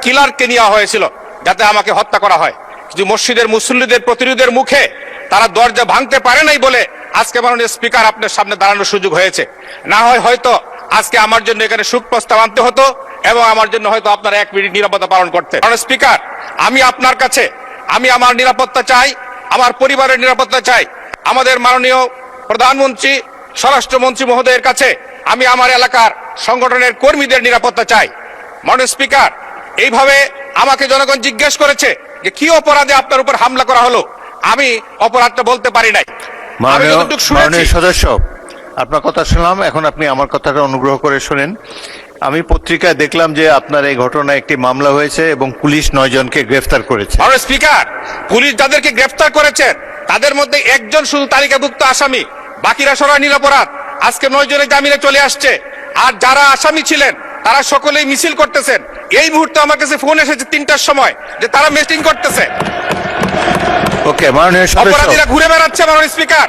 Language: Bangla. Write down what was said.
কিলারকে নেওয়া হয়েছিল যাতে আমাকে হত্যা করা হয়। কিন্তু মসজিদের মুসল্লিদের প্রতিনিধিদের মুখে তারা দরজা ভাঙতে পারে নাই বলে আজকে মাননীয় স্পিকার আপনার সামনে দাঁড়ানোর সুযোগ হয়েছে। না হয় হয়তো আজকে আমার জন্য এখানে শোক প্রস্তাব আনতে হতো এবং আমার জন্য হয়তো আপনারা 1 মিনিট নিরাপত্তা পালন করতেন। মাননীয় স্পিকার, আমি আপনার কাছে আমার নিরাপত্তা চাই, আমার পরিবারের নিরাপত্তা চাই। আমাদের মাননীয় প্রধানমন্ত্রী, স্বরাষ্ট্রমন্ত্রী মহোদয়ের কাছে আমি আমার এলাকার সংগঠনের কর্মীদের নিরাপত্তা চাই। মাননীয় স্পিকার, এইভাবে আমাকে জনগণ জিজ্ঞেস করেছে যে কি অপরাধে আপনার উপর হামলা করা হলো, আমি অপরাধটা বলতে পারি নাই। আমি যতটুকু শুনেছি। মাননীয় সদস্য, আপনার কথা শুনলাম, এখন আপনি আমার কথাটা অনুগ্রহ করে শুনেন। আমি পত্রিকায় দেখলাম যে আপনার এই ঘটনায় একটি মামলা হয়েছে এবং পুলিশ 9 জনকে গ্রেফতার করেছে। মাননীয় স্পিকার, পুলিশ যাদেরকে গ্রেফতার করেছে তাদের মধ্যে একজন শুধু তালিকাভুক্ত আসামি, বাকিরা সবাই নিরপরাধ। আজকে 9 জনের জামিনে চলে আসছে। আর যারা আসামি ছিলেন তারা সকলেই মিছিল করতেছেন। এই মুহূর্তে আমার কাছে ফোন এসেছে 3টার সময় যে তারা মিটিং করতেছে। ওকে, মাননীয় সদস্য, অপরাধীরা ঘুরে বেড়াচ্ছে। মাননীয় স্পিকার,